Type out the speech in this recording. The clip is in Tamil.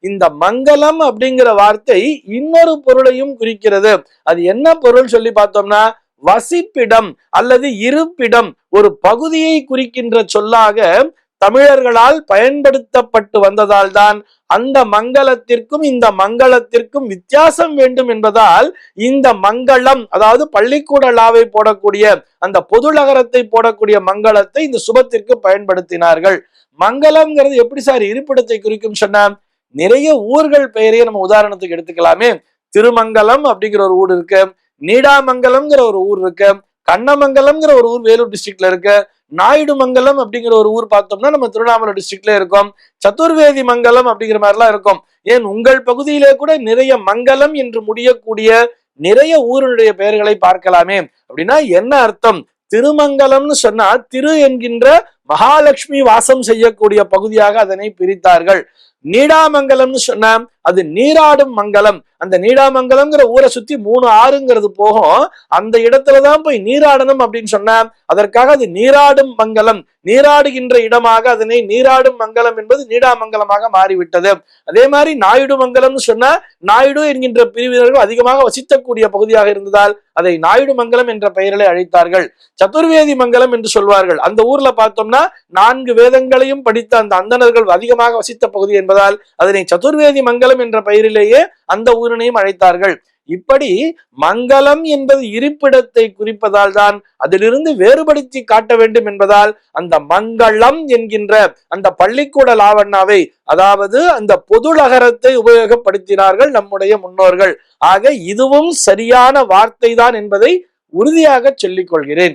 இந்த மங்களம் அப்படிங்கிற வார்த்தை இன்னொரு பொருளையும் குறிக்கிறது. அது என்ன பொருள் சொல்லி பார்த்தோம்னா, வசிப்பிடம் அல்லது இருப்பிடம், ஒரு பகுதியை குறிக்கின்ற சொல்லாக தமிழர்களால் பயன்படுத்தப்பட்டு வந்ததால் தான் அந்த மங்களத்திற்கும் இந்த மங்களத்திற்கும் வித்தியாசம் வேண்டும் என்பதால் இந்த மங்களம், அதாவது பள்ளிக்கூட லாவை போடக்கூடிய அந்த பொதுநகரத்தை போடக்கூடிய மங்களத்தை இந்த சுபத்திற்கு பயன்படுத்தினார்கள். மங்களம்ங்கிறது எப்படி சார் இருப்பிடத்தை குறிக்கும் சொன்னா, நிறைய ஊர்கள் பெயரையே நம்ம உதாரணத்துக்கு எடுத்துக்கலாமே. திருமங்கலம் அப்படிங்கிற ஒரு ஊர் இருக்கு, நீடாமங்கலம்ங்கிற ஒரு ஊர் இருக்கு, கண்ணமங்கலம்ங்கிற ஒரு ஊர் வேலூர் டிஸ்ட்ரிக்ட்ல இருக்கு, நாயுடு மங்கலம் அப்படிங்கிற ஒரு ஊர் பார்த்தோம்னா நம்ம திருவண்ணாமலை டிஸ்ட்ரிக்ட்ல இருக்கும், சதுர்வேதி மங்கலம் அப்படிங்கிற மாதிரிலாம் இருக்கும். ஏன் உங்கள் பகுதியிலே கூட நிறைய மங்கலம் என்று முடியக்கூடிய நிறைய ஊருடைய பெயர்களை பார்க்கலாமே. அப்படின்னா என்ன அர்த்தம்? திருமங்கலம்னு சொன்னா திரு என்கின்ற மகாலட்சுமி வாசம் செய்யக்கூடிய பகுதியாக அதனை பிரித்தார்கள். நீடாமங்கலம்னு சொன்னா அது நீராடும் மங்கலம். அந்த நீடாமங்கலம்ங்கிற ஊரை சுத்தி 3 ஆறுங்கிறது போகும், அந்த இடத்துலதான் போய் நீராடணும் அப்படின்னு சொன்னா அதற்காக அது நீராடும் மங்கலம், நீராடுகின்ற இடமாக அதனை நீராடும் மங்கலம் என்பது நீடாமங்கலமாக மாறிவிட்டது. அதே மாதிரி நாயுடு மங்கலம்னு சொன்னா நாயுடு என்கின்ற பிரிவினர்கள் அதிகமாக வசிக்கக்கூடிய பகுதியாக இருந்ததால் அதை நாயுடு மங்கலம் என்ற பெயரிலே அழைத்தார்கள். சதுர்வேதி மங்கலம் என்று சொல்வார்கள். அந்த ஊர்ல பார்த்தோம்னா 4 வேதங்களையும் படித்த அந்த அந்தணர்கள் அதிகமாக வசித்த பகுதி என்பதால் அதனை சதுர்வேதி மங்கலம் என்ற பெயரிலேயே அந்த ஊரினையும் அழைத்தார்கள். இப்படி மங்களம் என்பது இருப்பிடத்தை குறிப்பதால் தான் அதிலிருந்து வேறுபடுத்தி காட்ட வேண்டும் என்பதால் அந்த மங்களம் என்கின்ற அந்த பள்ளிக்கூட லாவண்ணாவை, அதாவது அந்த பொதுநகரத்தை உபயோகப்படுத்தினார்கள் நம்முடைய முன்னோர்கள். ஆக இதுவும் சரியான வார்த்தை தான் என்பதை உறுதியாக சொல்லிக் கொள்கிறேன்.